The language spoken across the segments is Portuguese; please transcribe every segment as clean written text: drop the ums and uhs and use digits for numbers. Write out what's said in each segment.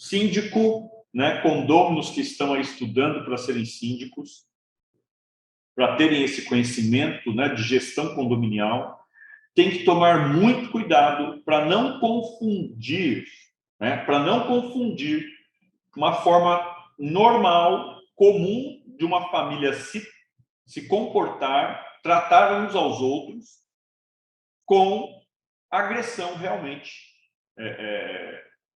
síndico, né, condôminos que estão aí estudando para serem síndicos, para terem esse conhecimento, né, de gestão condominial, tem que tomar muito cuidado para não confundir, né, uma forma normal, comum de uma família se comportar, tratar uns aos outros, com agressão realmente,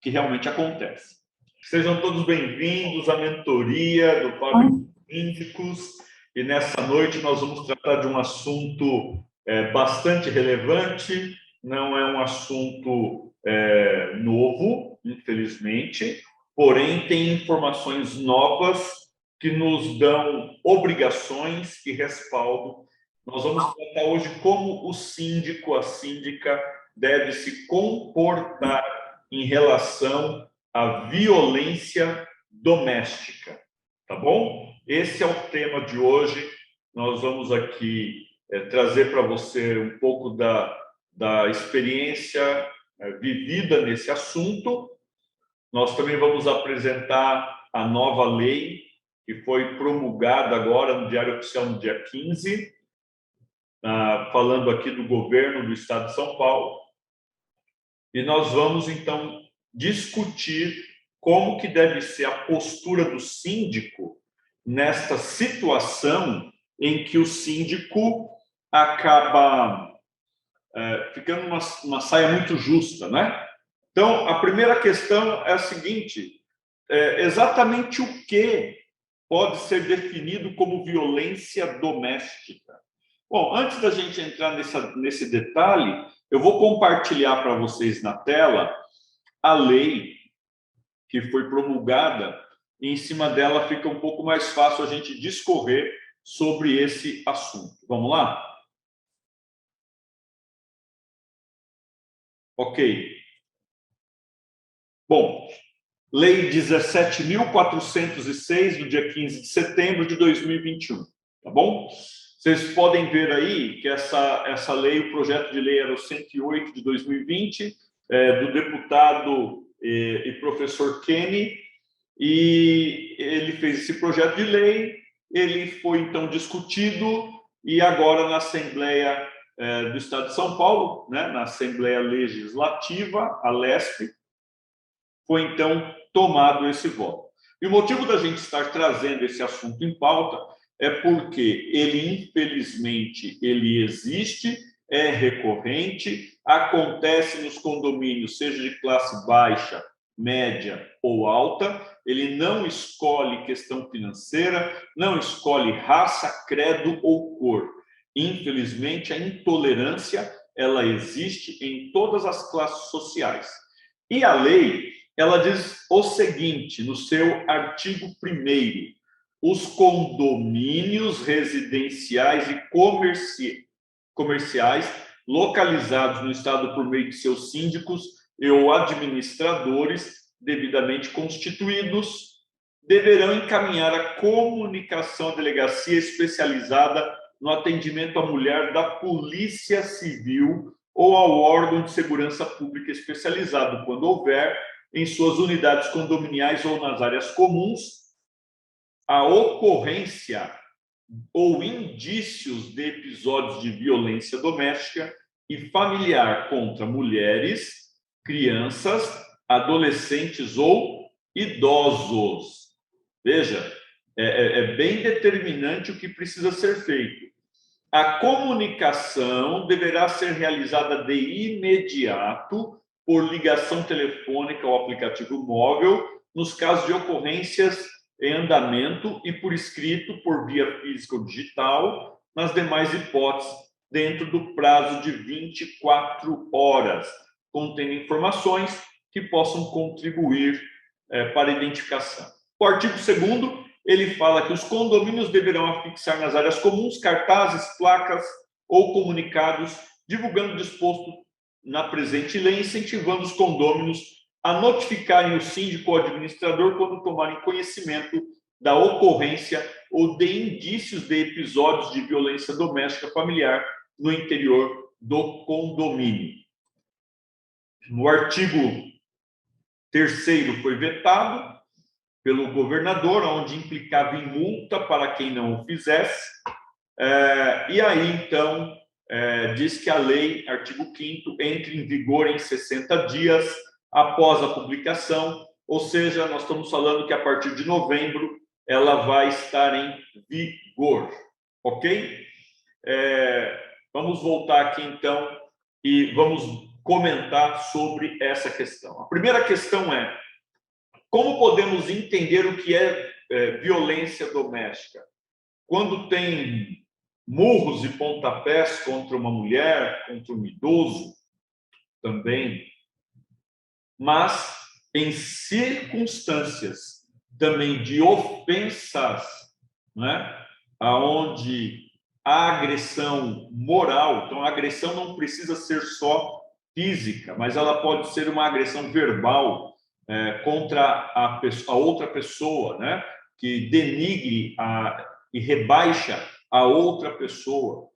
que realmente acontece. Sejam todos bem-vindos à mentoria do Fábio Síndicos, e nessa noite nós vamos tratar de um assunto bastante relevante, não é um assunto novo, infelizmente, porém tem informações novas que nos dão obrigações e respaldo. Nós vamos tratar hoje como o síndico, a síndica, deve se comportar em relação à violência doméstica, tá bom? Esse é o tema de hoje. Nós vamos aqui trazer para você um pouco da experiência vivida nesse assunto. Nós também vamos apresentar a nova lei que foi promulgada agora no Diário Oficial no dia 15, falando aqui do governo do Estado de São Paulo. E nós vamos, então, discutir como que deve ser a postura do síndico nesta situação em que o síndico acaba ficando uma saia muito justa, né? Então, a primeira questão é a seguinte: exatamente o que pode ser definido como violência doméstica? Bom, antes da gente entrar nesse detalhe, eu vou compartilhar para vocês na tela a lei que foi promulgada, e em cima dela fica um pouco mais fácil a gente discorrer sobre esse assunto. Vamos lá? Ok. Bom, Lei 17.406, do dia 15 de setembro de 2021, tá bom? Vocês podem ver aí que essa lei, o projeto de lei era o 108 de 2020, do deputado e professor Kenny, e ele fez esse projeto de lei, ele foi então discutido, e agora na Assembleia do Estado de São Paulo, né, na Assembleia Legislativa, a LESP, foi então tomado esse voto. E o motivo da gente estar trazendo esse assunto em pauta é porque ele, infelizmente, ele existe, é recorrente, acontece nos condomínios, seja de classe baixa, média ou alta. Ele não escolhe questão financeira, não escolhe raça, credo ou cor. Infelizmente, a intolerância, ela existe em todas as classes sociais. E a lei, ela diz o seguinte, no seu artigo 1º: os condomínios residenciais e comerciais localizados no Estado por meio de seus síndicos e ou administradores devidamente constituídos deverão encaminhar a comunicação à delegacia especializada no atendimento à mulher da Polícia Civil ou ao órgão de segurança pública especializado, quando houver, em suas unidades condominiais ou nas áreas comuns, a ocorrência ou indícios de episódios de violência doméstica e familiar contra mulheres, crianças, adolescentes ou idosos. Veja, é bem determinante o que precisa ser feito. A comunicação deverá ser realizada de imediato por ligação telefônica ou aplicativo móvel, nos casos de ocorrências em andamento, e por escrito, por via física ou digital, nas demais hipóteses, dentro do prazo de 24 horas, contendo informações que possam contribuir para a identificação. O artigo 2º, ele fala que os condomínios deverão afixar nas áreas comuns cartazes, placas ou comunicados divulgando o disposto na presente lei, incentivando os condôminos a notificarem o síndico ou administrador quando tomarem conhecimento da ocorrência ou de indícios de episódios de violência doméstica familiar no interior do condomínio. No artigo terceiro foi vetado pelo governador, onde implicava em multa para quem não o fizesse. E aí, então, diz que a lei, artigo 5º, entre em vigor em 60 dias após a publicação, ou seja, nós estamos falando que a partir de novembro ela vai estar em vigor, ok? Vamos voltar aqui, então, e vamos comentar sobre essa questão. A primeira questão é: como podemos entender o que é violência doméstica? Quando tem murros e pontapés contra uma mulher, contra um idoso também, mas em circunstâncias também de ofensas, né, aonde a agressão moral, então a agressão não precisa ser só física, mas ela pode ser uma agressão verbal contra a outra pessoa, né, que denigre e rebaixa a outra pessoa.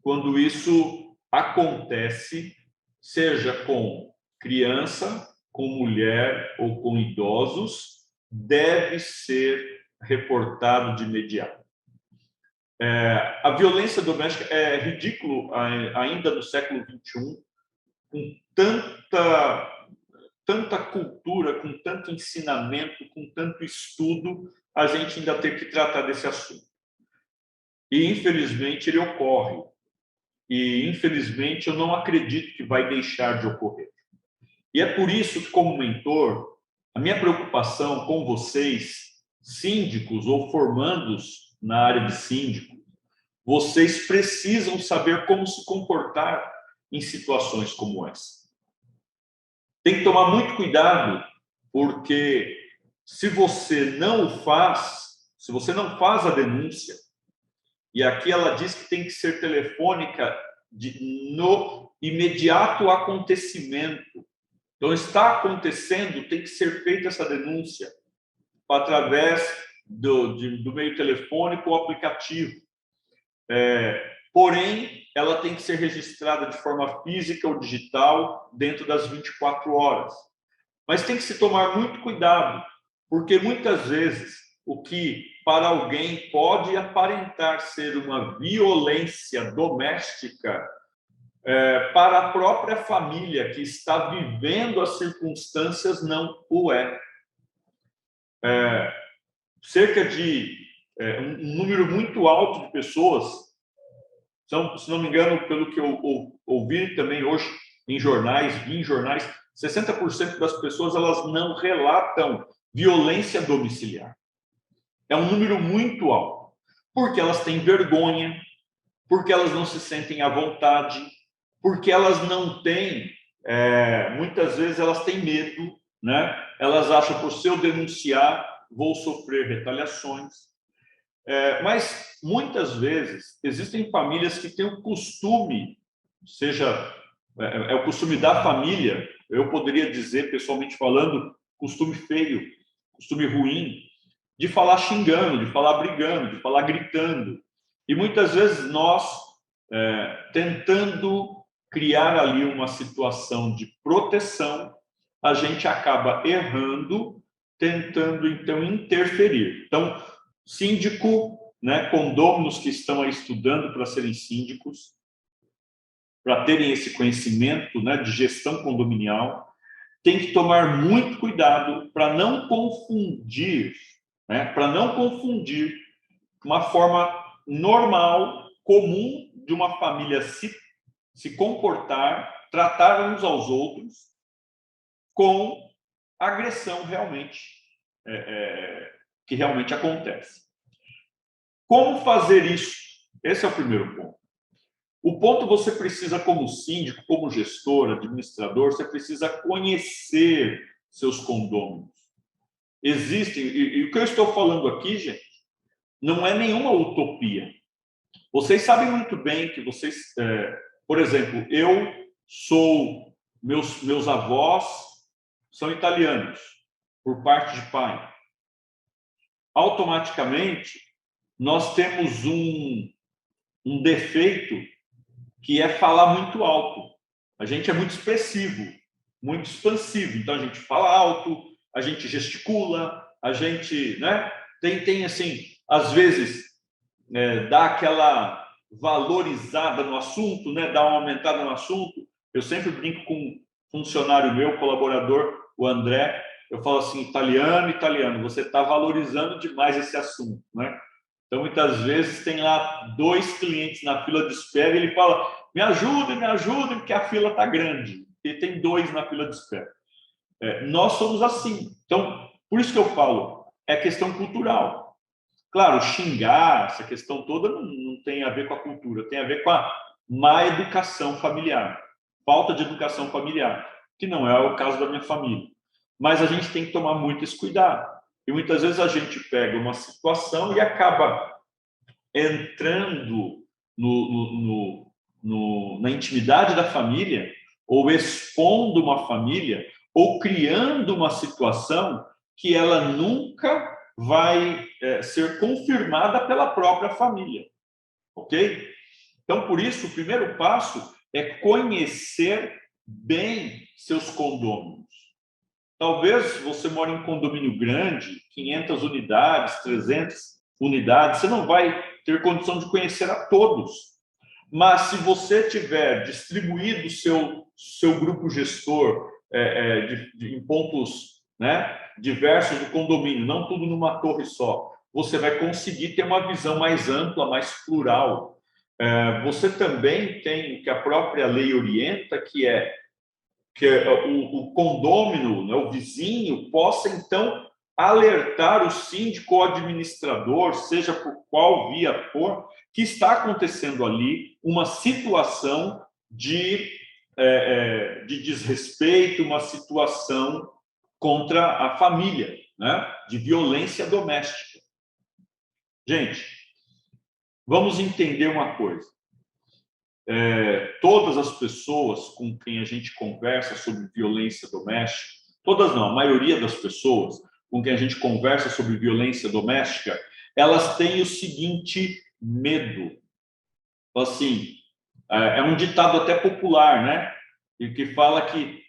Quando isso acontece, seja com criança, com mulher ou com idosos, deve ser reportado de imediato. A violência doméstica é ridículo ainda no século XXI, com tanta cultura, com tanto ensinamento, com tanto estudo, a gente ainda tem que tratar desse assunto. E, infelizmente, ele ocorre. E, infelizmente, eu não acredito que vai deixar de ocorrer. E é por isso que, como mentor, a minha preocupação com vocês, síndicos ou formandos na área de síndico, vocês precisam saber como se comportar em situações como essa. Tem que tomar muito cuidado, porque se você não o faz, se você não faz a denúncia, e aqui ela diz que tem que ser telefônica no imediato acontecimento. Então, está acontecendo, tem que ser feita essa denúncia através do meio telefônico ou aplicativo. Porém, ela tem que ser registrada de forma física ou digital dentro das 24 horas. Mas tem que se tomar muito cuidado, porque muitas vezes o que para alguém pode aparentar ser uma violência doméstica, para a própria família que está vivendo as circunstâncias, não o é. Cerca de um número muito alto de pessoas, se não me engano, pelo que eu ouvi também hoje vi em jornais, 60% das pessoas elas não relatam violência domiciliar. É um número muito alto, porque elas têm vergonha, porque elas não se sentem à vontade, porque elas não têm, muitas vezes elas têm medo, né? Elas acham que por se eu denunciar, vou sofrer retaliações. Mas muitas vezes existem famílias que têm o costume, é o costume da família, eu poderia dizer, pessoalmente falando, costume feio, costume ruim, de falar xingando, de falar brigando, de falar gritando. E muitas vezes nós, tentando criar ali uma situação de proteção, a gente acaba errando, tentando, então, interferir. Então, síndico, né, condôminos que estão aí estudando para serem síndicos, para terem esse conhecimento, né, de gestão condominial, tem que tomar muito cuidado para não confundir, né, uma forma normal, comum de uma família se comportar, tratar uns aos outros, com agressão realmente, que realmente acontece. Como fazer isso? Esse é o primeiro ponto. O ponto você precisa, como síndico, como gestor, administrador, você precisa conhecer seus condôminos. Existem, e o que eu estou falando aqui, gente, não é nenhuma utopia. Vocês sabem muito bem que vocês, por exemplo, meus avós são italianos, por parte de pai. Automaticamente, nós temos um defeito que é falar muito alto. A gente é muito expressivo. muito expansivo. Então, a gente fala alto, a gente gesticula, a gente, né, tem assim, às vezes, dá aquela valorizada no assunto, né, dá uma aumentada no assunto. Eu sempre brinco com um funcionário meu, colaborador, o André, eu falo assim, italiano, você está valorizando demais esse assunto, né? Então, muitas vezes, tem lá 2 clientes na fila de espera e ele fala, me ajudem, porque a fila está grande. E tem 2 na fila de espera. Nós somos assim. Então, por isso que eu falo, é questão cultural. Claro, xingar, essa questão toda não tem a ver com a cultura, tem a ver com a má educação familiar, falta de educação familiar, que não é o caso da minha família. Mas a gente tem que tomar muito esse cuidado. E muitas vezes a gente pega uma situação e acaba entrando na intimidade da família, ou expondo uma família, ou criando uma situação que ela nunca vai ser confirmada pela própria família, ok? Então, por isso, o primeiro passo é conhecer bem seus condôminos. Talvez você mora em um condomínio grande, 500 unidades, 300 unidades, você não vai ter condição de conhecer a todos. Mas se você tiver distribuído o seu grupo gestor em pontos, né, diversos do condomínio, não tudo numa torre só, você vai conseguir ter uma visão mais ampla, mais plural. Você também tem o que a própria lei orienta, que é o condômino, né, o vizinho, possa, então, alertar o síndico ou administrador, seja por qual via for, que está acontecendo ali uma situação de desrespeito, uma situação contra a família, né, de violência doméstica. Gente, vamos entender uma coisa. Todas as pessoas com quem a gente conversa sobre violência doméstica, todas não, a maioria das pessoas com quem a gente conversa sobre violência doméstica, elas têm o seguinte medo. Assim, é um ditado até popular, né? E que fala que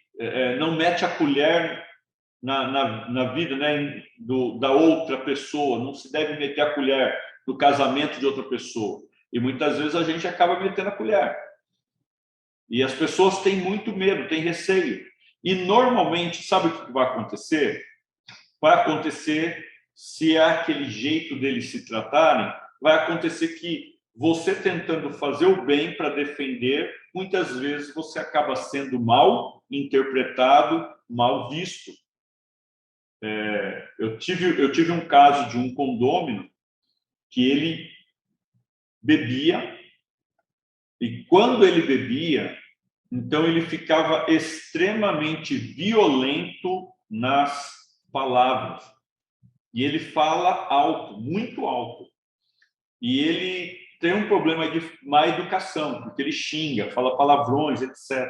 não mete a colher na vida, né, da outra pessoa, não se deve meter a colher no casamento de outra pessoa. E muitas vezes a gente acaba metendo a colher. E as pessoas têm muito medo, têm receio. E normalmente, sabe o que vai acontecer? Vai acontecer, se é aquele jeito deles se tratarem, vai acontecer que você tentando fazer o bem para defender, muitas vezes você acaba sendo mal interpretado, mal visto. Eu tive um caso de um condômino que ele bebia, e quando ele bebia, então ele ficava extremamente violento nas palavras. E ele fala alto, muito alto. E ele tem um problema de má educação, porque ele xinga, fala palavrões, etc.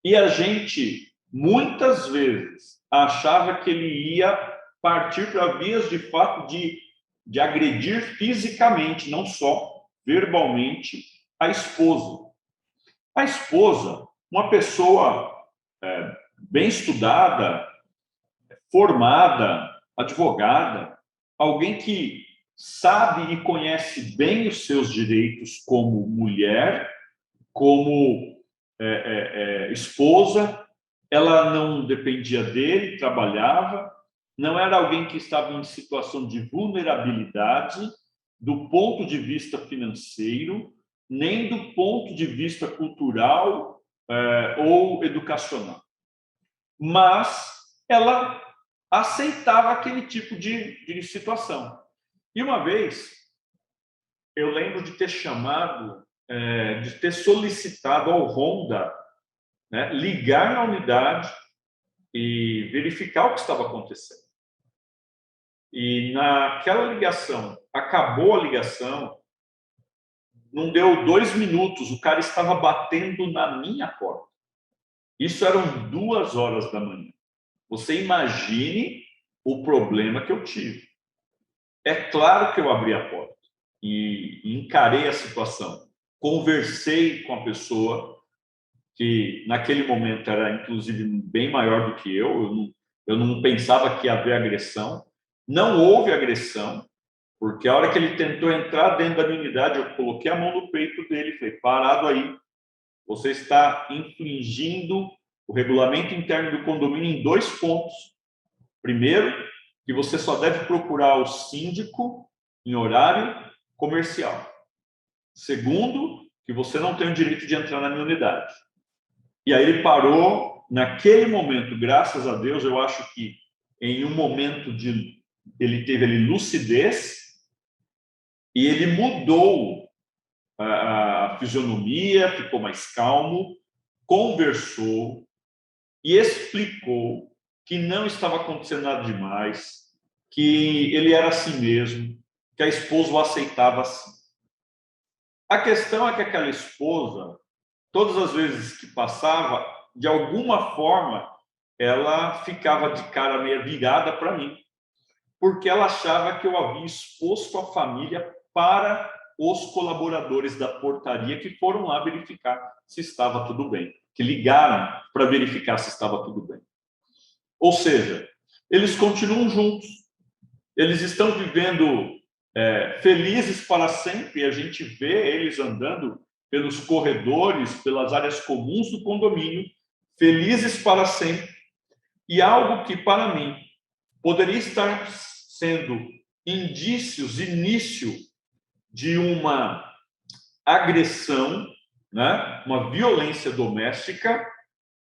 E a gente, muitas vezes, achava que ele ia partir para vias de fato de agredir fisicamente, não só verbalmente, a esposa. A esposa, uma pessoa bem estudada, formada, advogada, alguém que sabe e conhece bem os seus direitos como mulher, como esposa, ela não dependia dele, trabalhava, não era alguém que estava em situação de vulnerabilidade do ponto de vista financeiro, nem do ponto de vista cultural ou educacional. Mas ela aceitava aquele tipo de situação. E uma vez, eu lembro de ter chamado, de ter solicitado ao Honda, né, ligar na unidade e verificar o que estava acontecendo. E naquela ligação, acabou a ligação, não deu 2 minutos, o cara estava batendo na minha porta. Isso eram 2 horas da manhã. Você imagine o problema que eu tive. É claro que eu abri a porta e encarei a situação. Conversei com a pessoa que naquele momento era, inclusive, bem maior do que eu não pensava que ia haver agressão. Não houve agressão, porque a hora que ele tentou entrar dentro da minha unidade, eu coloquei a mão no peito dele e falei, parado aí, você está infringindo o regulamento interno do condomínio em 2 pontos. Primeiro, que você só deve procurar o síndico em horário comercial. Segundo, que você não tem o direito de entrar na minha unidade. E aí ele parou naquele momento, graças a Deus, eu acho que em um momento ele teve ali lucidez e ele mudou a fisionomia, ficou mais calmo, conversou e explicou que não estava acontecendo nada demais, que ele era assim mesmo, que a esposa o aceitava assim. A questão é que aquela esposa, todas as vezes que passava, de alguma forma, ela ficava de cara meio virada para mim, porque ela achava que eu havia exposto a família para os colaboradores da portaria que foram lá verificar se estava tudo bem, que ligaram para verificar se estava tudo bem. Ou seja, eles continuam juntos, eles estão vivendo felizes para sempre, e a gente vê eles andando pelos corredores, pelas áreas comuns do condomínio, felizes para sempre. E algo que, para mim, poderia estar sendo início de uma agressão, né? Uma violência doméstica,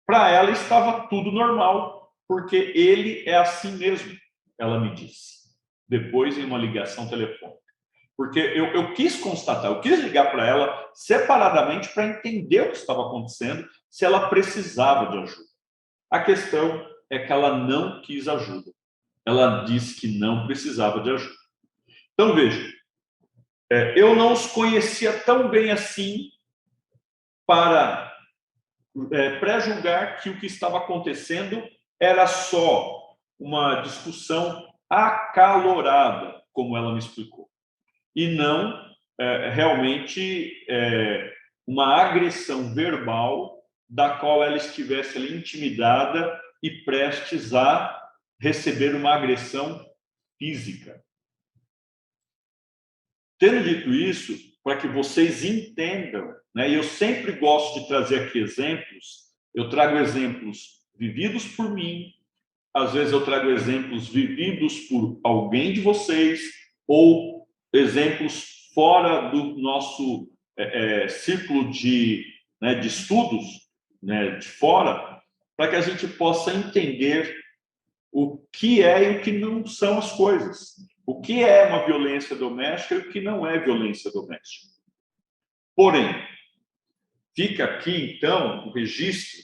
para ela estava tudo normal, porque ele é assim mesmo, ela me disse, depois em uma ligação telefônica. Porque eu quis constatar, eu quis ligar para ela separadamente para entender o que estava acontecendo, se ela precisava de ajuda. A questão é que ela não quis ajuda. Ela disse que não precisava de ajuda. Então, veja, eu não os conhecia tão bem assim para pré-julgar que o que estava acontecendo era só uma discussão acalorada, como ela me explicou, e não realmente uma agressão verbal da qual ela estivesse ali intimidada e prestes a receber uma agressão física. Tendo dito isso, para que vocês entendam, né, e eu sempre gosto de trazer aqui exemplos, eu trago exemplos vividos por mim, às vezes eu trago exemplos vividos por alguém de vocês, ou exemplos fora do nosso círculo de estudos, né, de fora, para que a gente possa entender o que é e o que não são as coisas. O que é uma violência doméstica e o que não é violência doméstica. Porém, fica aqui, então, o registro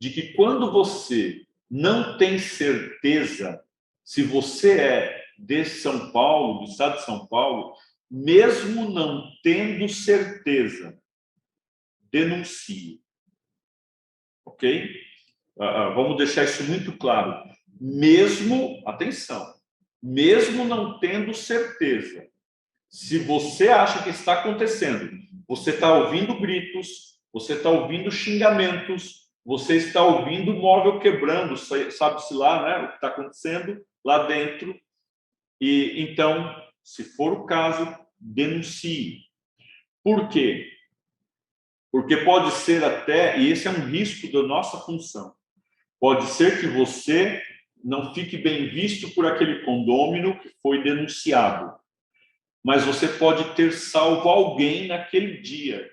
de que quando você não tem certeza se você é de São Paulo, do estado de São Paulo, mesmo não tendo certeza, denuncie. Ok? Vamos deixar isso muito claro. Mesmo, atenção, mesmo não tendo certeza, se você acha que está acontecendo, você está ouvindo gritos, você está ouvindo xingamentos, você está ouvindo móvel quebrando, sabe-se lá, né, o que está acontecendo lá dentro. E então, se for o caso, denuncie. Por quê? Porque pode ser até, e esse é um risco da nossa função, pode ser que você não fique bem visto por aquele condômino que foi denunciado, mas você pode ter salvo alguém naquele dia,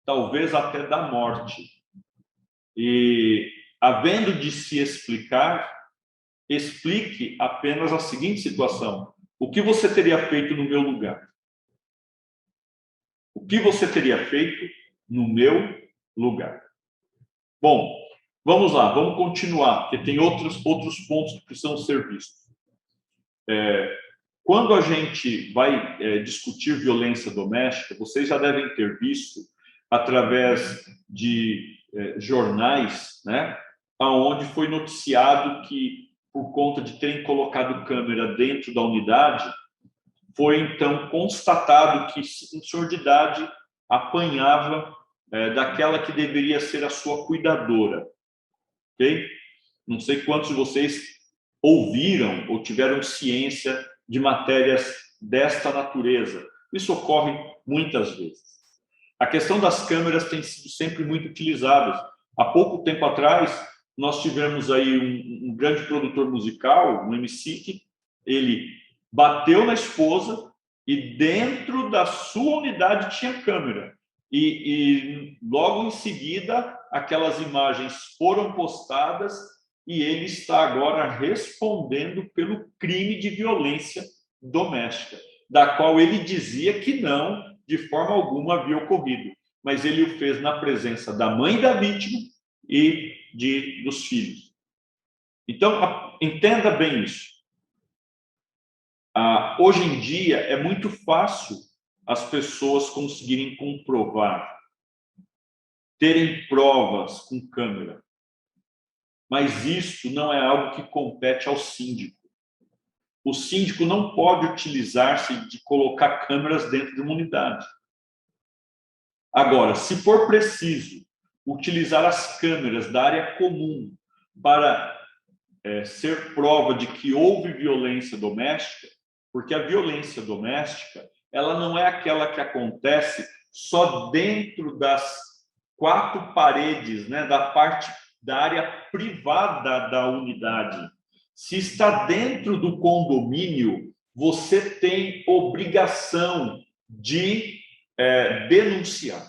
talvez até da morte. E, havendo de se explicar, explique apenas a seguinte situação: o que você teria feito no meu lugar? O que você teria feito no meu lugar? Bom, vamos lá, vamos continuar, porque tem outros pontos que precisam ser vistos. Quando a gente vai discutir violência doméstica, vocês já devem ter visto, através de jornais, né, onde foi noticiado que, por conta de terem colocado câmera dentro da unidade, foi então constatado que um senhor de idade apanhava daquela que deveria ser a sua cuidadora, ok? Não sei quantos de vocês ouviram ou tiveram ciência de matérias desta natureza. Isso ocorre muitas vezes. A questão das câmeras tem sido sempre muito utilizada. Há pouco tempo atrás, nós tivemos aí um grande produtor musical, um MC, que ele bateu na esposa e dentro da sua unidade tinha câmera. E logo em seguida, aquelas imagens foram postadas e ele está agora respondendo pelo crime de violência doméstica, da qual ele dizia que não, de forma alguma, havia ocorrido. Mas ele o fez na presença da mãe da vítima e dos filhos. Então, entenda bem isso. Hoje em dia, é muito fácil as pessoas conseguirem comprovar, terem provas com câmera. Mas isso não é algo que compete ao síndico. O síndico não pode utilizar-se de colocar câmeras dentro de uma unidade. Agora, se for preciso utilizar as câmeras da área comum para ser prova de que houve violência doméstica, porque a violência doméstica ela não é aquela que acontece só dentro das quatro paredes, né, da parte da área privada da unidade. Se está dentro do condomínio, você tem obrigação de denunciar.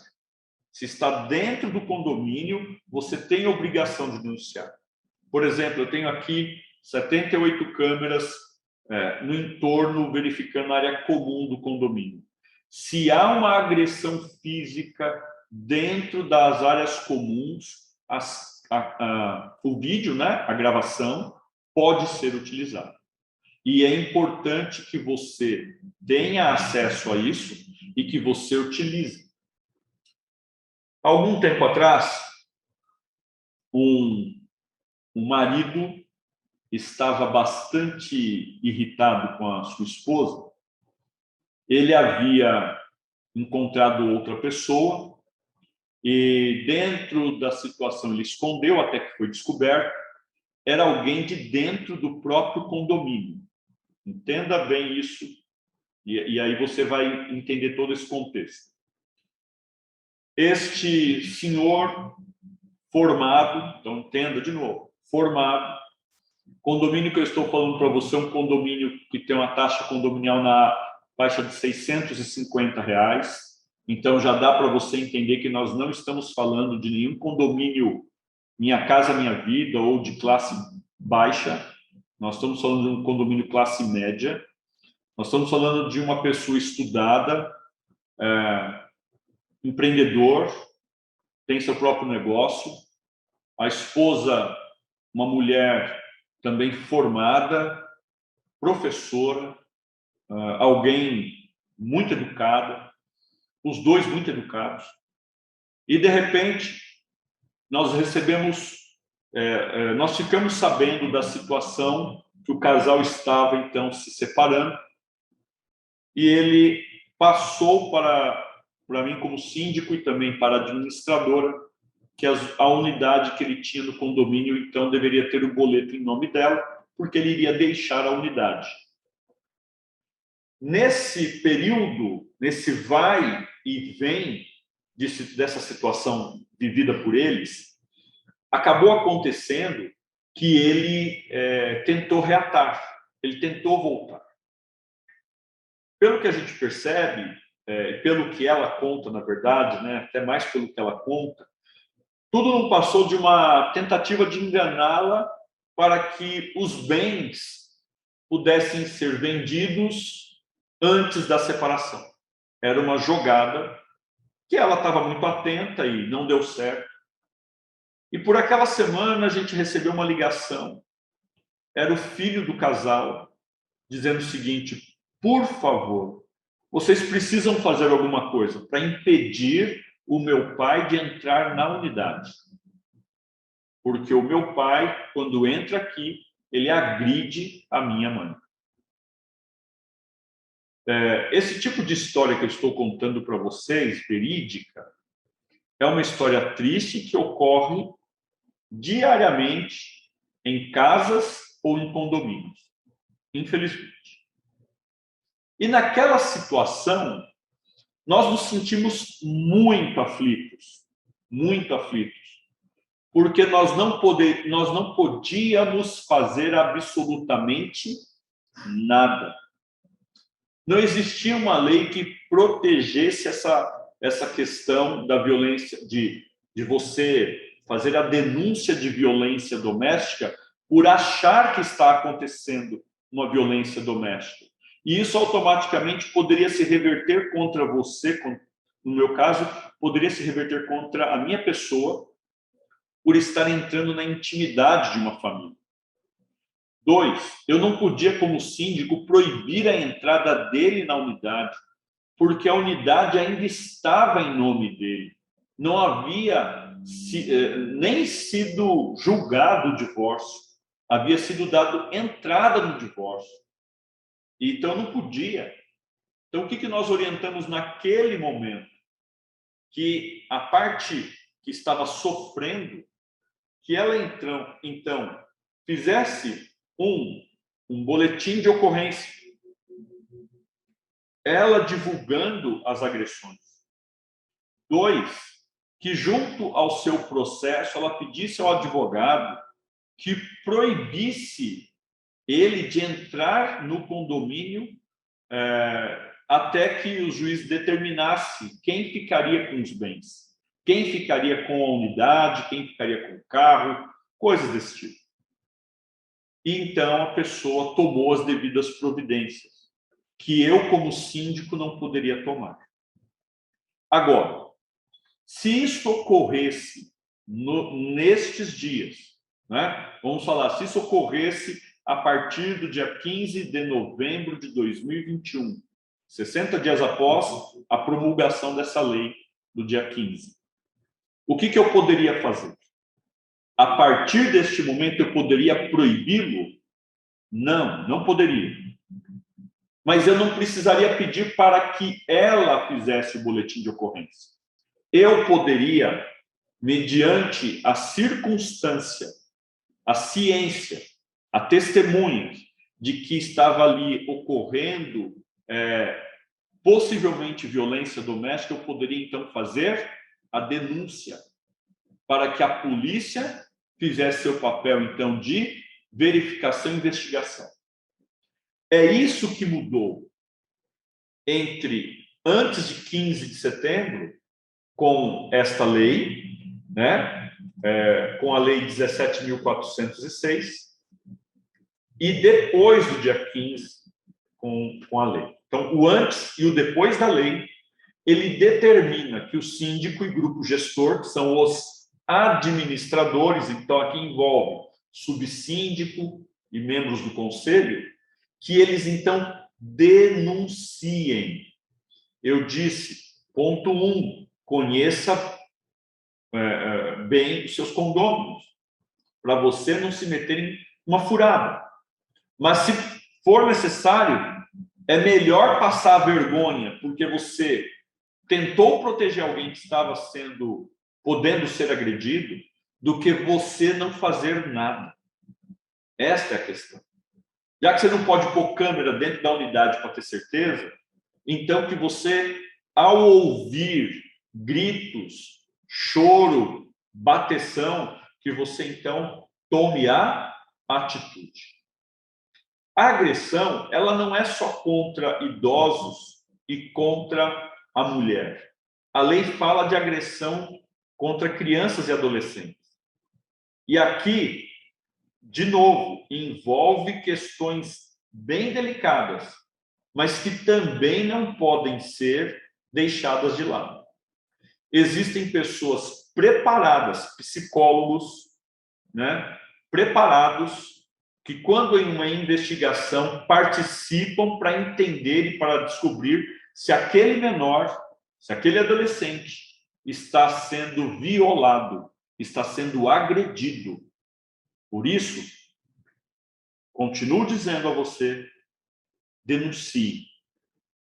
Se está dentro do condomínio, você tem obrigação de denunciar. Por exemplo, eu tenho aqui 78 câmeras no entorno, verificando a área comum do condomínio. Se há uma agressão física dentro das áreas comuns, o vídeo, né, a gravação, pode ser utilizado. E é importante que você tenha acesso a isso e que você utilize. Algum tempo atrás, um marido estava bastante irritado com a sua esposa. Ele havia encontrado outra pessoa e dentro da situação ele escondeu até que foi descoberto. Era alguém de dentro do próprio condomínio. Entenda bem isso e aí você vai entender todo esse contexto. Este senhor formado, então entenda de novo, formado. Condomínio que eu estou falando para você é um condomínio que tem uma taxa condominial na faixa de R$650. Então, já dá para você entender que nós não estamos falando de nenhum condomínio Minha Casa Minha Vida ou de classe baixa. Nós estamos falando de um condomínio classe média. Nós estamos falando de uma pessoa estudada, empreendedor, tem seu próprio negócio. A esposa, uma mulher também formada, professora, alguém muito educada, os dois muito educados. E, de repente, nós ficamos sabendo da situação que o casal estava, então, se separando. E ele passou para mim como síndico e também para a administradora que a unidade que ele tinha no condomínio, então, deveria ter o boleto em nome dela, porque ele iria deixar a unidade. Nesse período, nesse vai e vem dessa situação vivida por eles, acabou acontecendo que ele tentou reatar, ele tentou voltar. Pelo que a gente percebe, pelo que ela conta, na verdade, né, até mais pelo que ela conta, tudo não passou de uma tentativa de enganá-la para que os bens pudessem ser vendidos antes da separação. Era uma jogada que ela estava muito atenta e não deu certo. E por aquela semana a gente recebeu uma ligação. Era o filho do casal dizendo o seguinte: por favor, vocês precisam fazer alguma coisa para impedir o meu pai de entrar na unidade. Porque o meu pai, quando entra aqui, ele agride a minha mãe. Esse tipo de história que eu estou contando para vocês, verídica, É uma história triste que ocorre diariamente em casas ou em condomínios, infelizmente. E naquela situação, nós nos sentimos muito aflitos, porque nós não podíamos fazer absolutamente nada. Não existia uma lei que protegesse essa questão da violência, de você fazer a denúncia de violência doméstica por achar que está acontecendo uma violência doméstica. E isso automaticamente poderia se reverter contra você, no meu caso, poderia se reverter contra a minha pessoa por estar entrando na intimidade de uma família. 2, eu não podia, como síndico, proibir a entrada dele na unidade, porque a unidade ainda estava em nome dele. Não havia nem sido julgado o divórcio, havia sido dado entrada no divórcio. Então, não podia. Então, o que nós orientamos naquele momento? Que a parte que estava sofrendo, que ela então fizesse um boletim de ocorrência, ela divulgando as agressões. 2, que junto ao seu processo ela pedisse ao advogado que proibisse ele de entrar no condomínio até que o juiz determinasse quem ficaria com os bens, quem ficaria com a unidade, quem ficaria com o carro, coisas desse tipo. E então a pessoa tomou as devidas providências, que eu, como síndico, não poderia tomar. Agora, se isso ocorresse nestes dias, né? Vamos falar, se isso ocorresse a partir do dia 15 de novembro de 2021, 60 dias após a promulgação dessa lei do dia 15. O que eu poderia fazer? A partir deste momento, eu poderia proibi-lo? Não, não poderia. Mas eu não precisaria pedir para que ela fizesse o boletim de ocorrência. Eu poderia, mediante a circunstância, a ciência, a testemunha de que estava ali ocorrendo possivelmente violência doméstica, eu poderia então fazer a denúncia para que a polícia fizesse seu papel então de verificação e investigação. É isso que mudou entre antes de 15 de setembro, com esta lei, né? Com a lei 17.406, e depois do dia 15, com a lei. Então, o antes e o depois da lei, ele determina que o síndico e grupo gestor, que são os administradores, então aqui envolve subsíndico e membros do conselho, que eles então denunciem. Eu disse, ponto 1, conheça bem os seus condôminos, para você não se meter em uma furada. Mas se for necessário, é melhor passar a vergonha, porque você tentou proteger alguém que estava podendo ser agredido, do que você não fazer nada. Esta é a questão. Já que você não pode pôr câmera dentro da unidade para ter certeza, então que você, ao ouvir gritos, choro, bateção, que você então tome a atitude. A agressão, ela não é só contra idosos e contra a mulher. A lei fala de agressão contra crianças e adolescentes. E aqui, de novo, envolve questões bem delicadas, mas que também não podem ser deixadas de lado. Existem pessoas preparadas, psicólogos, né, preparados, que quando em uma investigação participam para entender e para descobrir se aquele menor, se aquele adolescente está sendo violado, está sendo agredido. Por isso, continuo dizendo a você, denuncie.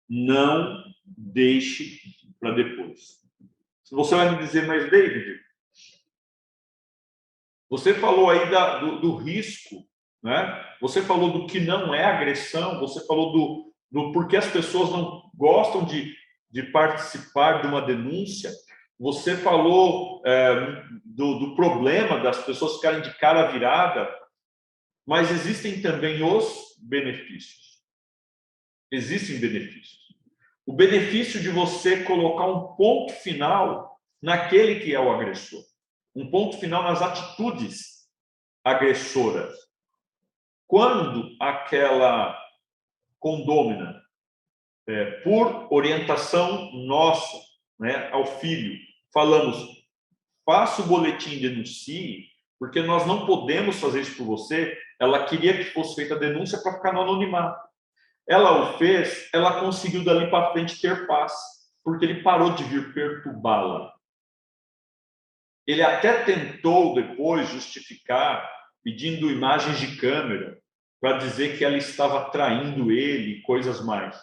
Não deixe para depois. Você vai me dizer, mas David, você falou aí do risco, né? Você falou do que não é agressão, você falou do porquê as pessoas não gostam de participar de uma denúncia, você falou do problema das pessoas ficarem de cara virada, mas existem também os benefícios. Existem benefícios. O benefício de você colocar um ponto final naquele que é o agressor, um ponto final nas atitudes agressoras. Quando aquela condômina, por orientação nossa, né, ao filho, falamos, faça o boletim, denuncie, porque nós não podemos fazer isso por você. Ela queria que fosse feita a denúncia para ficar no anonimato. Ela o fez, ela conseguiu dali para frente ter paz, porque ele parou de vir perturbá-la. Ele até tentou depois justificar, pedindo imagens de câmera, para dizer que ela estava traindo ele e coisas mais.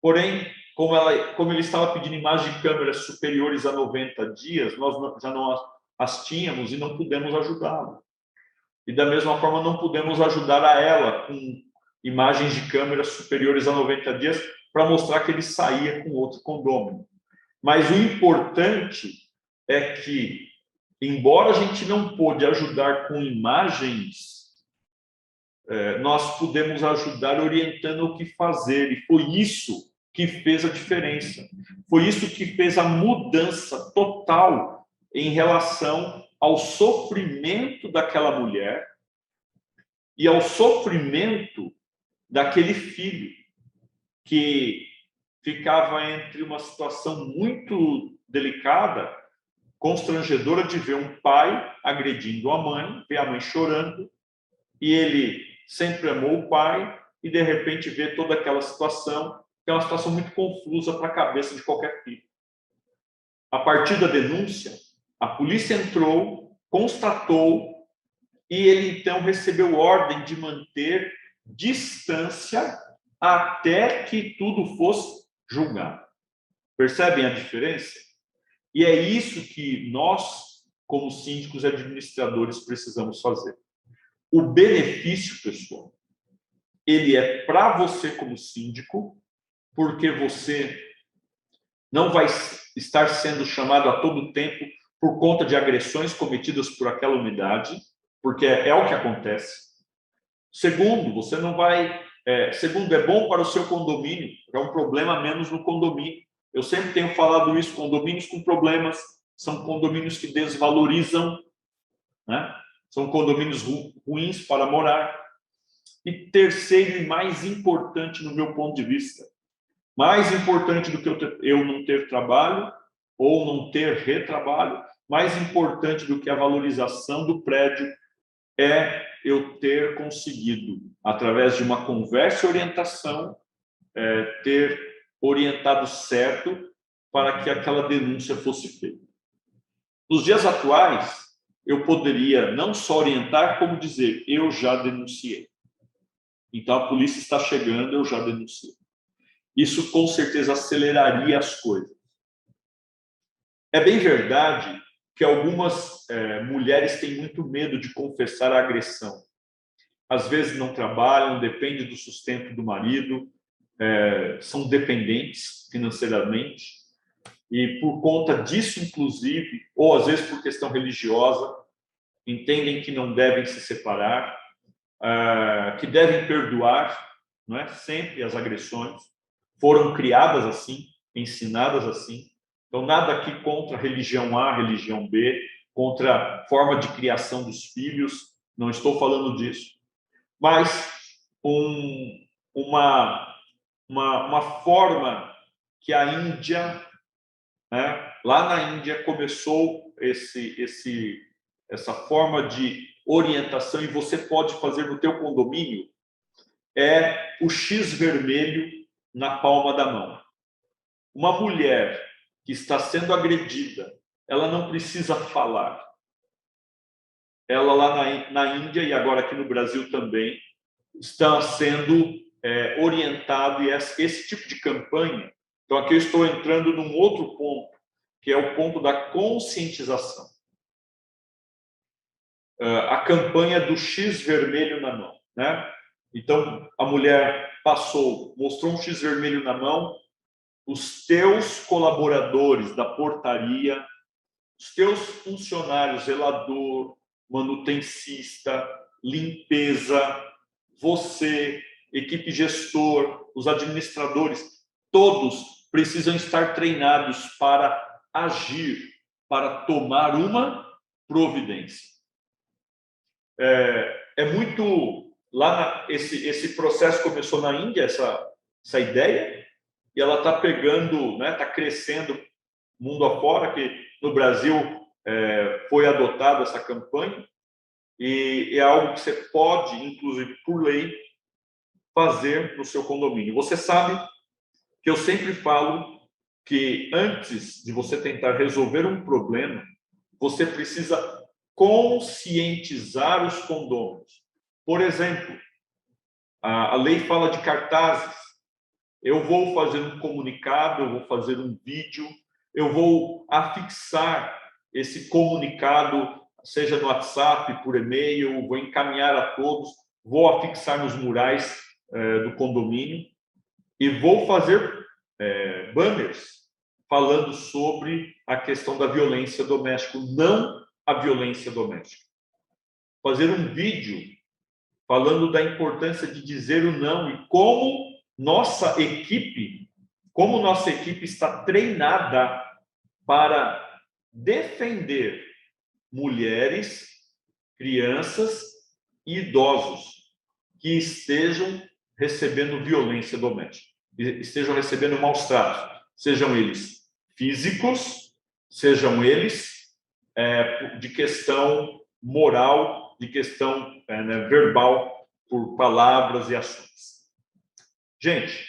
Porém, como ele estava pedindo imagens de câmera superiores a 90 dias, nós já não as tínhamos e não pudemos ajudá-lo. E da mesma forma, não pudemos ajudar a ela com imagens de câmera superiores a 90 dias para mostrar que ele saía com outro condômino. Mas o importante é que, embora a gente não pôde ajudar com imagens, nós pudemos ajudar orientando o que fazer. E foi isso que fez a diferença. Foi isso que fez a mudança total em relação ao sofrimento daquela mulher e ao sofrimento daquele filho que ficava entre uma situação muito delicada, constrangedora de ver um pai agredindo a mãe, ver a mãe chorando, e ele sempre amou o pai, e de repente vê toda aquela situação, que é uma situação muito confusa para a cabeça de qualquer filho. A partir da denúncia, a polícia entrou, constatou, e ele então recebeu ordem de manter distância até que tudo fosse julgado. Percebem a diferença? E é isso que nós, como síndicos e administradores, precisamos fazer. O benefício, pessoal, ele é para você como síndico, porque você não vai estar sendo chamado a todo tempo por conta de agressões cometidas por aquela unidade, porque é o que acontece. Segundo, você não vai... segundo, é bom para o seu condomínio, é um problema a menos no condomínio. Eu sempre tenho falado isso, condomínios com problemas são condomínios que desvalorizam, né? São condomínios ruins para morar. E terceiro e mais importante no meu ponto de vista, mais importante do que eu não ter trabalho ou não ter retrabalho, mais importante do que a valorização do prédio é eu ter conseguido, através de uma conversa e orientação, ter orientado certo para que aquela denúncia fosse feita. Nos dias atuais, eu poderia não só orientar, como dizer, eu já denunciei. Então, a polícia está chegando, eu já denunciei. Isso, com certeza, aceleraria as coisas. É bem verdade que algumas mulheres têm muito medo de confessar a agressão. Às vezes não trabalham, depende do sustento do marido, são dependentes financeiramente, e por conta disso, inclusive, ou às vezes por questão religiosa, entendem que não devem se separar, que devem perdoar, não é? Sempre as agressões. Foram criadas assim, ensinadas assim. Então, nada aqui contra a religião A, religião B, contra a forma de criação dos filhos, não estou falando disso. Mas uma forma que a Índia, né, lá na Índia começou essa forma de orientação, e você pode fazer no teu condomínio, é o X vermelho na palma da mão. Uma mulher que está sendo agredida, ela não precisa falar. Ela lá na Índia e agora aqui no Brasil também está sendo orientado, e esse tipo de campanha. Então aqui eu estou entrando num outro ponto. que é o ponto da conscientização. A campanha do X vermelho na mão, né? Então, a mulher mostrou um X vermelho na mão, os teus colaboradores da portaria, os teus funcionários, zelador, manutencista, limpeza, você, equipe gestor, os administradores, todos precisam estar treinados para agir, para tomar uma providência. É muito... Lá, esse processo começou na Índia, essa ideia, e ela está pegando, né, está crescendo mundo afora, que no Brasil foi adotada essa campanha, e é algo que você pode, inclusive por lei, fazer no seu condomínio. Você sabe que eu sempre falo que antes de você tentar resolver um problema, você precisa conscientizar os condôminos. Por exemplo, a lei fala de cartazes. Eu vou fazer um comunicado, eu vou fazer um vídeo, eu vou afixar esse comunicado, seja no WhatsApp, por e-mail, vou encaminhar a todos, vou afixar nos murais do condomínio e vou fazer banners falando sobre a questão da violência doméstica, não a violência doméstica. Fazer um vídeo falando da importância de dizer o não e como nossa equipe está treinada para defender mulheres, crianças e idosos que estejam recebendo violência doméstica, estejam recebendo maus tratos, sejam eles físicos, sejam eles de questão moral, de questão verbal, por palavras e ações. Gente,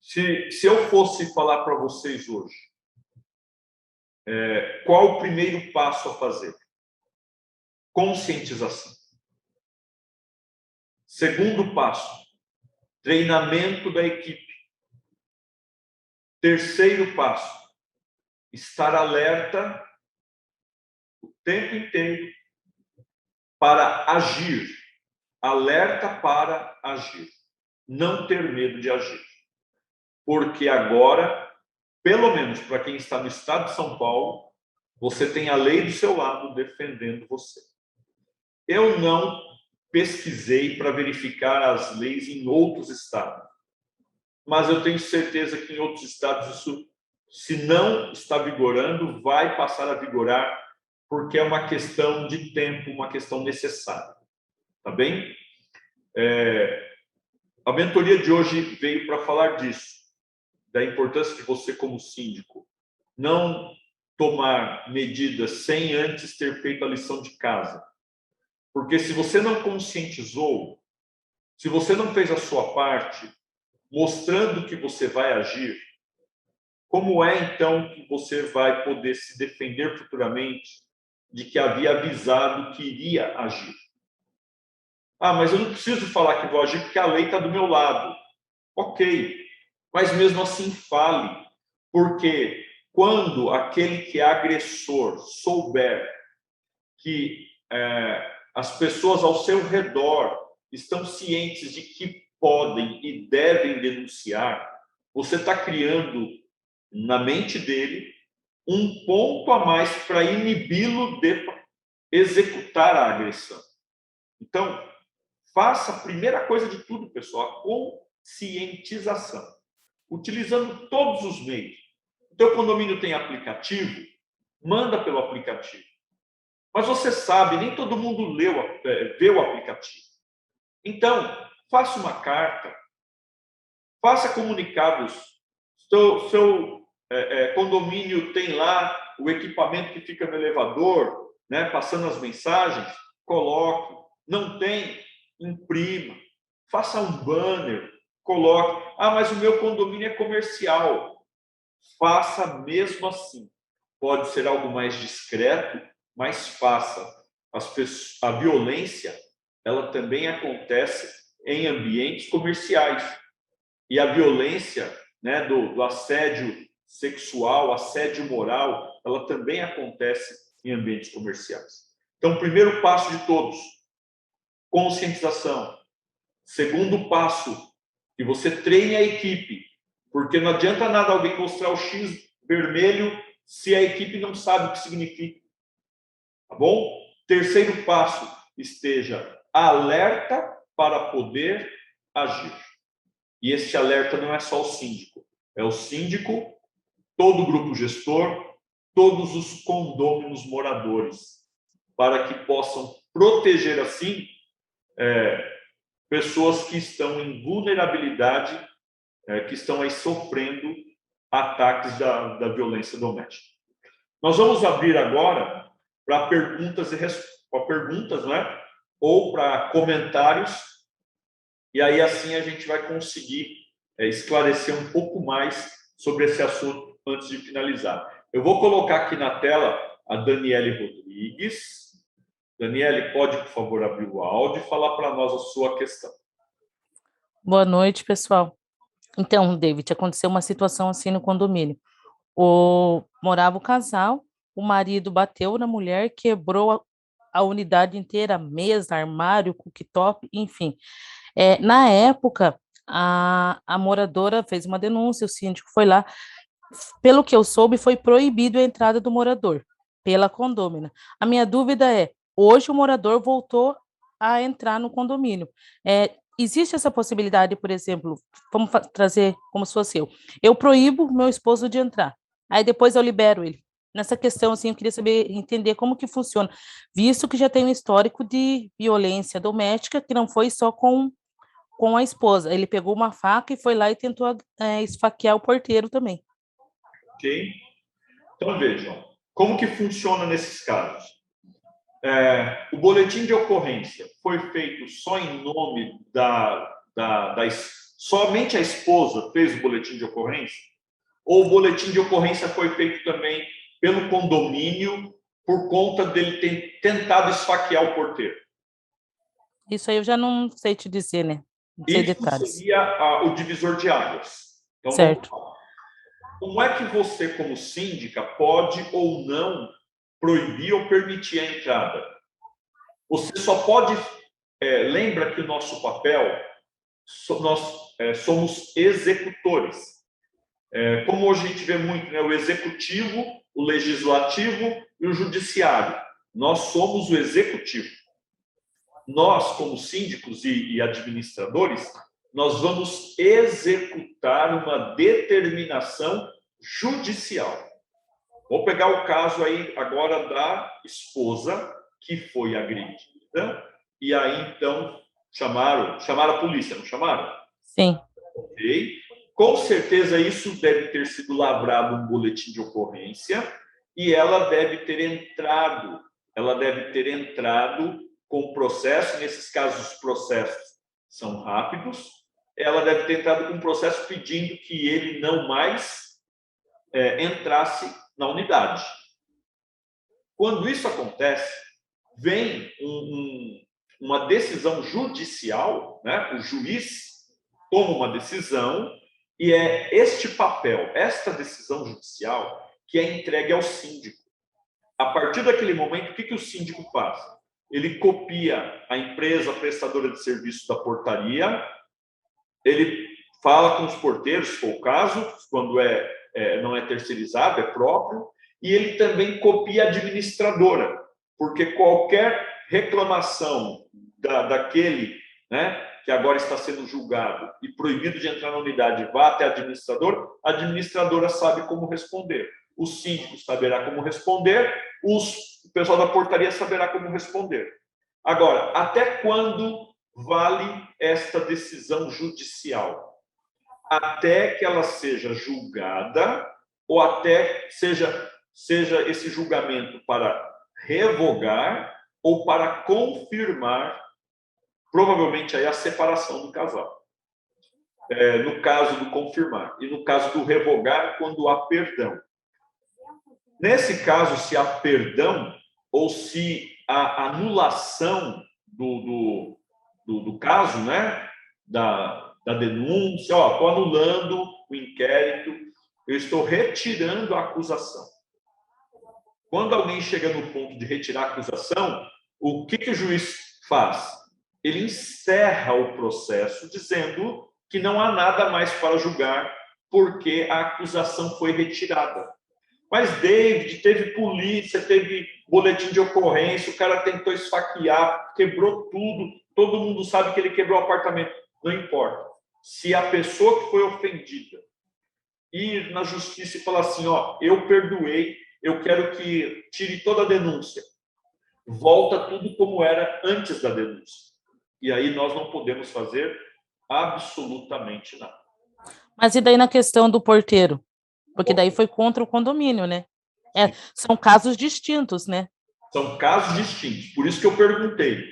se eu fosse falar para vocês hoje, qual o primeiro passo a fazer? Conscientização. Segundo passo, treinamento da equipe. Terceiro passo, estar alerta o tempo inteiro para agir. Alerta para agir. Não ter medo de agir. Porque agora, pelo menos para quem está no estado de São Paulo, você tem a lei do seu lado defendendo você. Eu não pesquisei para verificar as leis em outros estados, mas eu tenho certeza que em outros estados isso, se não está vigorando, vai passar a vigorar, porque é uma questão de tempo, uma questão necessária. Tá bem? A mentoria de hoje veio para falar disso, da importância de você, como síndico, não tomar medidas sem antes ter feito a lição de casa. Porque se você não conscientizou, se você não fez a sua parte, mostrando que você vai agir, como é então que você vai poder se defender futuramente de que havia avisado que iria agir? Ah, mas eu não preciso falar que vou agir porque a lei está do meu lado. Ok, mas mesmo assim fale, porque quando aquele que é agressor souber que as pessoas ao seu redor estão cientes de que podem e devem denunciar, você está criando na mente dele um ponto a mais para inibi-lo de executar a agressão. Então, faça a primeira coisa de tudo, pessoal, a conscientização, utilizando todos os meios. O teu condomínio tem aplicativo? Manda pelo aplicativo. Mas você sabe, nem todo mundo vê o aplicativo. Então, faça uma carta, faça comunicados. Seu condomínio tem lá o equipamento que fica no elevador, né, passando as mensagens, coloque. Não tem? Imprima. Faça um banner, coloque. Ah, mas o meu condomínio é comercial. Faça mesmo assim. Pode ser algo mais discreto, mas faça. A violência, ela também acontece em ambientes comerciais. E a violência, né, do assédio sexual, assédio moral, ela também acontece em ambientes comerciais. Então, o primeiro passo de todos, conscientização. Segundo passo, que você treine a equipe, porque não adianta nada alguém mostrar o X vermelho se a equipe não sabe o que significa. Tá bom? Terceiro passo, esteja alerta para poder agir. E este alerta não é só o síndico, é o síndico, todo o grupo gestor, todos os condôminos moradores, para que possam proteger, assim, pessoas que estão em vulnerabilidade, que estão aí sofrendo ataques da violência doméstica. Nós vamos abrir agora para perguntas, né? Ou para comentários, e aí assim a gente vai conseguir esclarecer um pouco mais sobre esse assunto antes de finalizar. Eu vou colocar aqui na tela a Daniele Rodrigues. Daniele, pode, por favor, abrir o áudio e falar para nós a sua questão. Boa noite, pessoal. Então, David, aconteceu uma situação assim no condomínio. Morava o casal, o marido bateu na mulher, quebrou a unidade inteira, mesa, armário, cooktop, enfim. Na época, a moradora fez uma denúncia, o síndico foi lá. Pelo que eu soube, foi proibido a entrada do morador pela condômina. A minha dúvida é, hoje o morador voltou a entrar no condomínio. Existe essa possibilidade, por exemplo, vamos trazer como se fosse eu proíbo meu esposo de entrar, aí depois eu libero ele. Nessa questão, assim, eu queria saber, entender como que funciona, visto que já tem um histórico de violência doméstica, que não foi só com a esposa, ele pegou uma faca e foi lá e tentou esfaquear o porteiro também. Ok? Então, vejam, como que funciona nesses casos? O boletim de ocorrência foi feito só em nome somente a esposa fez o boletim de ocorrência? Ou o boletim de ocorrência foi feito também pelo condomínio por conta dele ter tentado esfaquear o porteiro? Isso aí eu já não sei te dizer, né? Não sei Isso detalhes. seria o divisor de águas. Então, vamos Certo. lá. Como é que você, como síndica, pode ou não proibir ou permitir a entrada? Você só pode... lembra que o nosso papel, nós somos executores. Como hoje a gente vê muito, né, o executivo, o legislativo e o judiciário. Nós somos o executivo. Nós, como síndicos e administradores, nós vamos executar uma determinação judicial. Vou pegar o caso aí agora da esposa que foi agredida e aí então chamaram a polícia, não chamaram? Sim. Ok. Com certeza isso deve ter sido lavrado um boletim de ocorrência e ela deve ter entrado com o processo. Nesses casos, os processos são rápidos. Ela deve ter entrado com um processo pedindo que ele não mais entrasse na unidade. Quando isso acontece, vem uma decisão judicial, né? O juiz toma uma decisão e é este papel, esta decisão judicial, que é entregue ao síndico. A partir daquele momento, o que o síndico faz? Ele copia a empresa prestadora de serviço da portaria, ele fala com os porteiros, se for o caso, quando não é terceirizado, é próprio, e ele também copia a administradora, porque qualquer reclamação daquele, né, que agora está sendo julgado e proibido de entrar na unidade, vá até a administradora sabe como responder. O síndico saberá como responder, o pessoal da portaria saberá como responder. Agora, até quando vale esta decisão judicial? Até que ela seja julgada ou até seja esse julgamento para revogar ou para confirmar, provavelmente aí a separação do casal. No caso do confirmar e no caso do revogar, quando há perdão. Nesse caso, se há perdão ou se há anulação do caso, né, da denúncia, estou anulando o inquérito, Eu estou retirando a acusação. Quando alguém chega no ponto de retirar a acusação, o que o juiz faz? Ele encerra o processo dizendo que não há nada mais para julgar porque a acusação foi retirada. Mas, David, teve polícia, teve boletim de ocorrência, o cara tentou esfaquear, quebrou tudo, todo mundo sabe que ele quebrou o apartamento. Não importa. Se a pessoa que foi ofendida ir na justiça e falar assim, ó, eu perdoei, eu quero que tire toda a denúncia. Volta tudo como era antes da denúncia. E aí nós não podemos fazer absolutamente nada. Mas e daí na questão do porteiro? Porque daí foi contra o condomínio, né? São casos distintos, né? São casos distintos. Por isso que eu perguntei.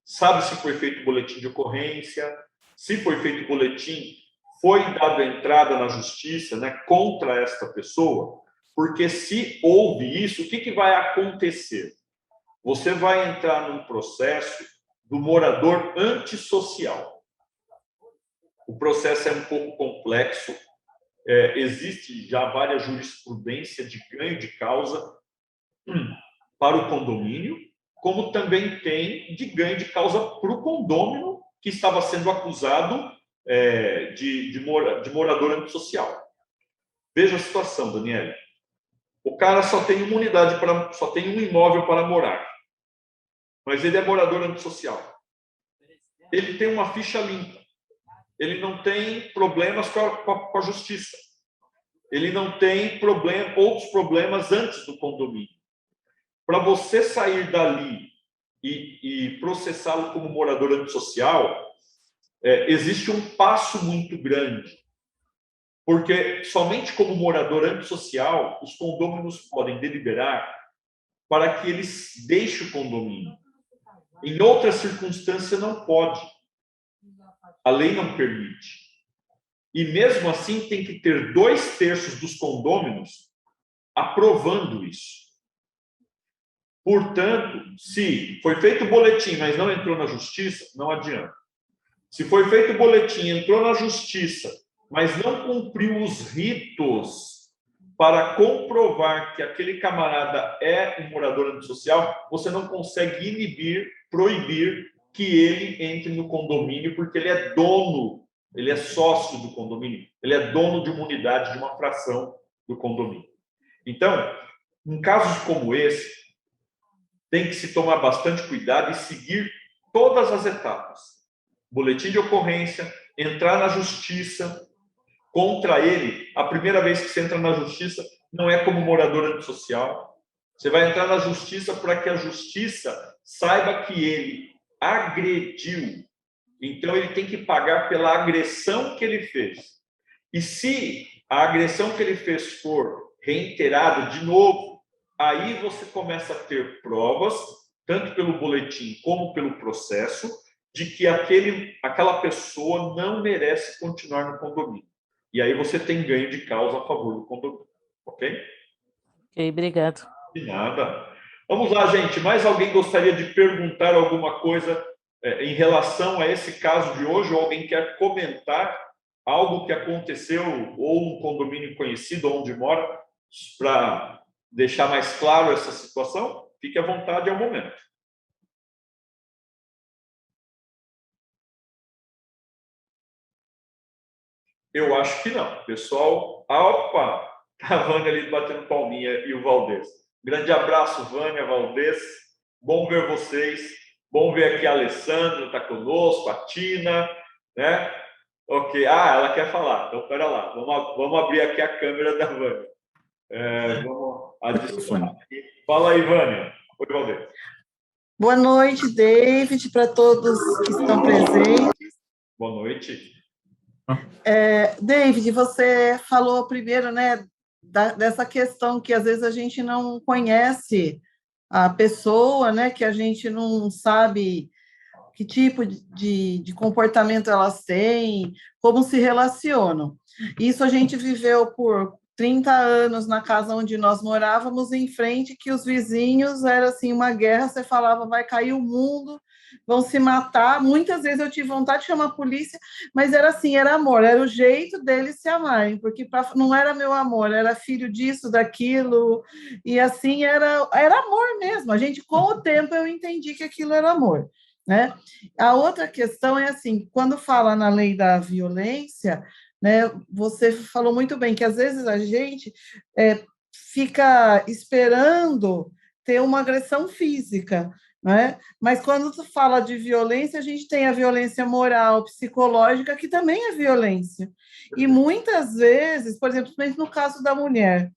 Sabe se foi feito boletim de ocorrência? Se foi feito boletim, foi dado entrada na justiça, né, contra esta pessoa? Porque se houve isso, o que vai acontecer? Você vai entrar num processo do morador antissocial. O processo é um pouco complexo, existe já várias jurisprudências de ganho de causa para o condomínio, como também tem de ganho de causa para o condômino que estava sendo acusado de morador antissocial. Veja a situação, Daniela. O cara só tem uma unidade, só tem um imóvel para morar, mas ele é morador antissocial. Ele tem uma ficha limpa. Ele não tem problemas com a justiça. Ele não tem outros problemas antes do condomínio. Para você sair dali e processá-lo como morador antissocial, existe um passo muito grande. Porque somente como morador antissocial, os condôminos podem deliberar para que eles deixem o condomínio. Em outras circunstâncias, não pode. A lei não permite. E mesmo assim, tem que ter 2/3 dos condôminos aprovando isso. Portanto, se foi feito o boletim, mas não entrou na justiça, não adianta. Se foi feito o boletim, entrou na justiça, mas não cumpriu os ritos para comprovar que aquele camarada é um morador antissocial, você não consegue inibir, proibir que ele entre no condomínio, porque ele é dono, ele é sócio do condomínio, ele é dono de uma unidade, de uma fração do condomínio. Então, em casos como esse, tem que se tomar bastante cuidado e seguir todas as etapas. Boletim de ocorrência, entrar na justiça contra ele. A primeira vez que você entra na justiça não é como morador antissocial. Você vai entrar na justiça para que a justiça saiba que ele agrediu. Então, ele tem que pagar pela agressão que ele fez. E se a agressão que ele fez for reiterada de novo, aí você começa a ter provas, tanto pelo boletim como pelo processo, de que aquela pessoa não merece continuar no condomínio. E aí você tem ganho de causa a favor do condomínio. Ok? Ok, obrigado. De nada. Vamos lá, gente. Mais alguém gostaria de perguntar alguma coisa em relação a esse caso de hoje? Ou alguém quer comentar algo que aconteceu ou um condomínio conhecido onde mora para deixar mais claro essa situação? Fique à vontade, é o momento. Eu acho que não. Pessoal, opa, a Vânia ali batendo palminha e o Valdez. Grande abraço, Vânia, Valdez. Bom ver vocês. Bom ver aqui a Alessandra, está conosco, a Tina, né? Ok. Ela quer falar. Então, pera lá. Vamos abrir aqui a câmera da Vânia. Vamos adicionar aqui. Fala aí, Vânia. Oi, Valdez. Boa noite, David, para todos que estão presentes. Boa noite. David, você falou primeiro, né, dessa questão que às vezes a gente não conhece a pessoa, né, que a gente não sabe que tipo de comportamento elas têm, como se relacionam. Isso a gente viveu por 30 anos na casa onde nós morávamos, em frente, que os vizinhos era assim uma guerra, você falava vai cair o mundo, vão se matar. Muitas vezes eu tive vontade de chamar a polícia, mas era assim, era amor, era o jeito deles se amarem, porque não era meu amor, era filho disso, daquilo, e assim era amor mesmo. A gente, com o tempo, eu entendi que aquilo era amor, né? A outra questão é assim, quando fala na lei da violência, né, você falou muito bem que às vezes a gente fica esperando ter uma agressão física, né? Mas quando tu fala de violência, a gente tem a violência moral, psicológica, que também é violência. E muitas vezes, por exemplo, no caso da mulher,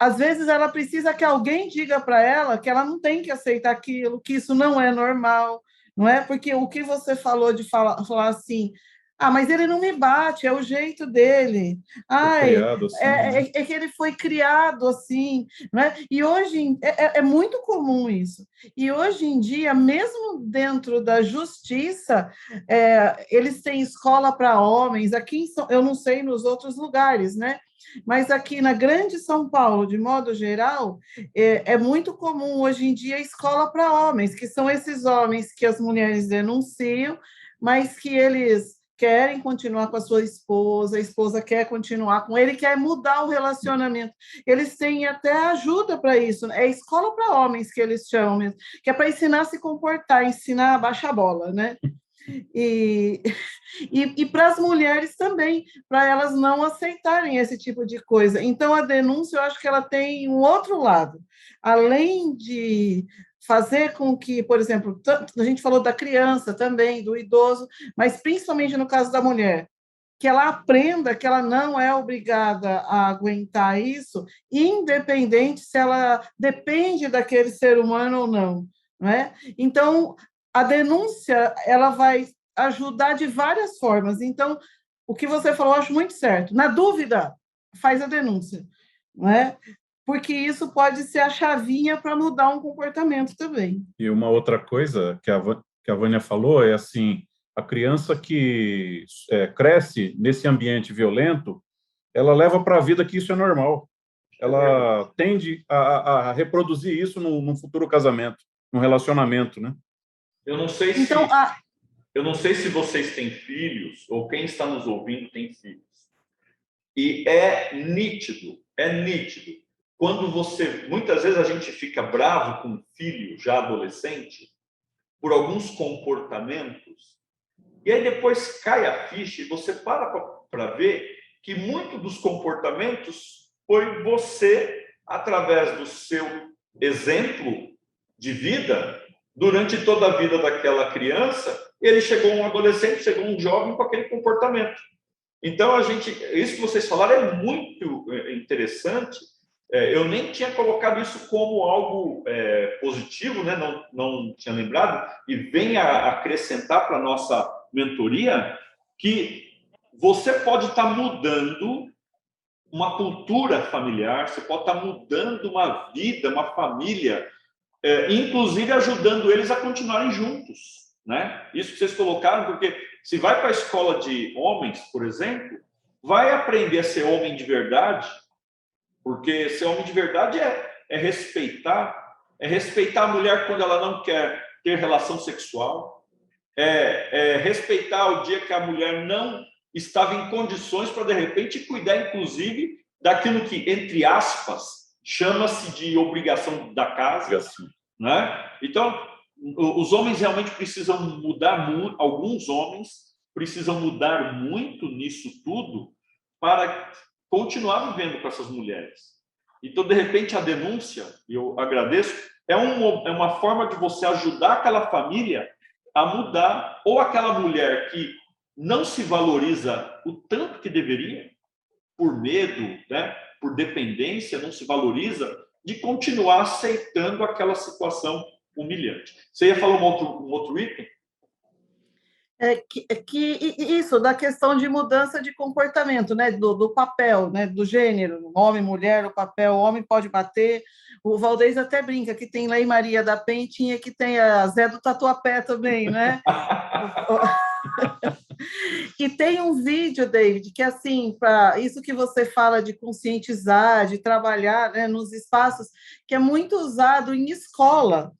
às vezes ela precisa que alguém diga para ela que ela não tem que aceitar aquilo, que isso não é normal, não é? Porque o que você falou de falar assim, mas ele não me bate, é o jeito dele. Ai, criado assim, né? é que ele foi criado assim, né? E hoje é muito comum isso. E hoje em dia, mesmo dentro da justiça, eles têm escola para homens. Aqui eu não sei nos outros lugares, né? Mas aqui na Grande São Paulo, de modo geral, é muito comum hoje em dia a escola para homens, que são esses homens que as mulheres denunciam, mas que eles querem continuar com a esposa quer continuar com ele, quer mudar o relacionamento. Eles têm até ajuda para isso, é escola para homens que eles chamam mesmo, que é para ensinar a se comportar, ensinar a baixar a bola, né? E para as mulheres também, para elas não aceitarem esse tipo de coisa. Então, a denúncia, eu acho que ela tem um outro lado. Além de fazer com que, por exemplo, a gente falou da criança também, do idoso, mas principalmente no caso da mulher, que ela aprenda que ela não é obrigada a aguentar isso, independente se ela depende daquele ser humano ou não, não é? Então, a denúncia, ela vai ajudar de várias formas. Então, o que você falou, eu acho muito certo. Na dúvida, faz a denúncia, não é? Porque isso pode ser a chavinha para mudar um comportamento também. E uma outra coisa que a Vânia falou é assim, a criança que cresce nesse ambiente violento, ela leva para a vida que isso é normal. Ela tende a reproduzir isso num futuro casamento, num relacionamento, né? Eu não sei Então, eu não sei se vocês têm filhos ou quem está nos ouvindo tem filhos. E é nítido. Quando muitas vezes a gente fica bravo com um filho já adolescente por alguns comportamentos, e aí depois cai a ficha e você para ver que muito dos comportamentos foi você, através do seu exemplo de vida, durante toda a vida daquela criança, ele chegou um adolescente, chegou um jovem com aquele comportamento. Então, isso que vocês falaram é muito interessante. Eu nem tinha colocado isso como algo positivo, né? Não tinha lembrado, e vem a acrescentar para a nossa mentoria que você pode estar mudando uma cultura familiar, você pode estar mudando uma vida, uma família, inclusive ajudando eles a continuarem juntos, né? Isso que vocês colocaram, porque se vai para a escola de homens, por exemplo, vai aprender a ser homem de verdade, porque ser homem de verdade é respeitar a mulher quando ela não quer ter relação sexual, respeitar o dia que a mulher não estava em condições para, de repente, cuidar, inclusive, daquilo que, entre aspas, chama-se de obrigação da casa, né? Então, os homens realmente precisam mudar, alguns homens precisam mudar muito nisso tudo para continuar vivendo com essas mulheres. Então, de repente, a denúncia, eu agradeço, é uma forma de você ajudar aquela família a mudar, ou aquela mulher que não se valoriza o tanto que deveria, por medo, né, por dependência, não se valoriza, de continuar aceitando aquela situação humilhante. Você ia falar um outro item? Isso, da questão de mudança de comportamento, né? Do papel, né? Do gênero, homem, mulher, o papel, o homem pode bater. O Valdez até brinca que tem Lei Maria da Penha, tinha que tem a Zé do Tatuapé também, né? E tem um vídeo, David, que assim, para isso que você fala de conscientizar, de trabalhar, né, nos espaços, que é muito usado em escola,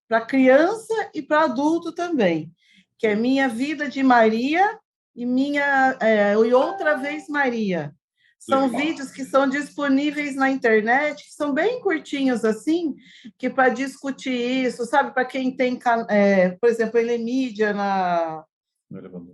para criança e para adulto também, que é Minha Vida de Maria e Outra Vez Maria. São vídeos que são disponíveis na internet, que são bem curtinhos assim, que para discutir isso, sabe? Para quem tem, por exemplo, Elemídia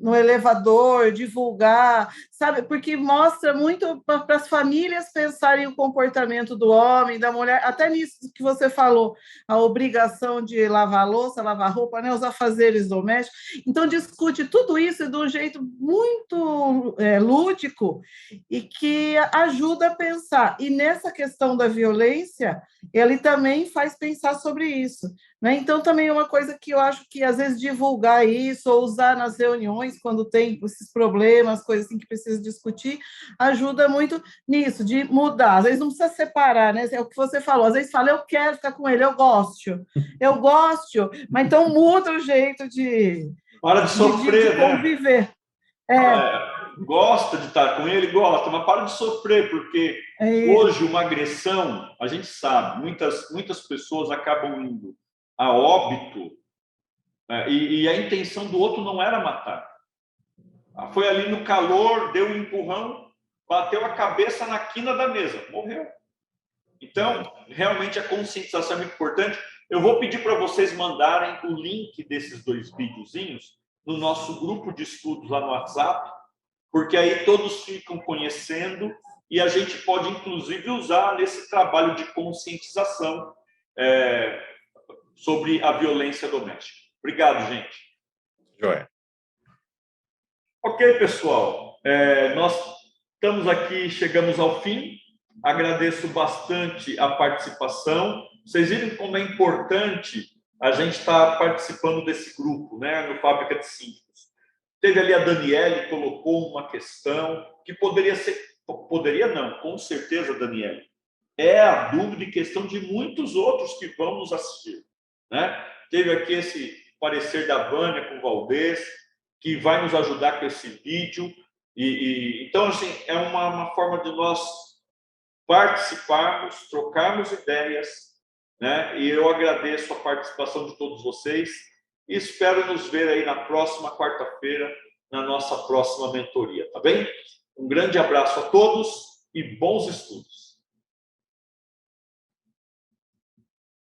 no elevador, divulgar, sabe? Porque mostra muito para as famílias pensarem o comportamento do homem, da mulher, até nisso que você falou, a obrigação de lavar louça, lavar roupa, né? Os afazeres domésticos. Então, discute tudo isso de um jeito muito lúdico e que ajuda a pensar. E nessa questão da violência, ele também faz pensar sobre isso. Né? Então, também é uma coisa que eu acho que, às vezes, divulgar isso ou usar nas reuniões, quando tem esses problemas, coisas assim que precisa discutir, ajuda muito nisso, de mudar. Às vezes não precisa separar, né? É o que você falou. Às vezes fala, eu quero ficar com ele, eu gosto, mas então muda o jeito de sofrer, de conviver. Né? Gosta de estar com ele, gosta, mas para de sofrer, porque hoje uma agressão, a gente sabe, muitas pessoas acabam indo a óbito, e a intenção do outro não era matar. Foi ali no calor, deu um empurrão, bateu a cabeça na quina da mesa, morreu. Então, realmente, a conscientização é muito importante. Eu vou pedir para vocês mandarem o link desses 2 videozinhos no nosso grupo de estudos lá no WhatsApp, porque aí todos ficam conhecendo e a gente pode, inclusive, usar nesse trabalho de conscientização sobre a violência doméstica. Obrigado, gente. Joia. Ok, pessoal. Nós estamos aqui, chegamos ao fim. Agradeço bastante a participação. Vocês viram como é importante a gente estar participando desse grupo, né, no Fábrica de Síntese. Teve ali a Daniele, colocou uma questão que poderia não, com certeza, Daniele. É a dúvida e questão de muitos outros que vão nos assistir. Né? Teve aqui esse parecer da Vânia com o Valdez, que vai nos ajudar com esse vídeo. Então, assim, é uma forma de nós participarmos, trocarmos ideias, né? E eu agradeço a participação de todos vocês e espero nos ver aí na próxima quarta-feira, na nossa próxima mentoria, tá bem? Um grande abraço a todos e bons estudos.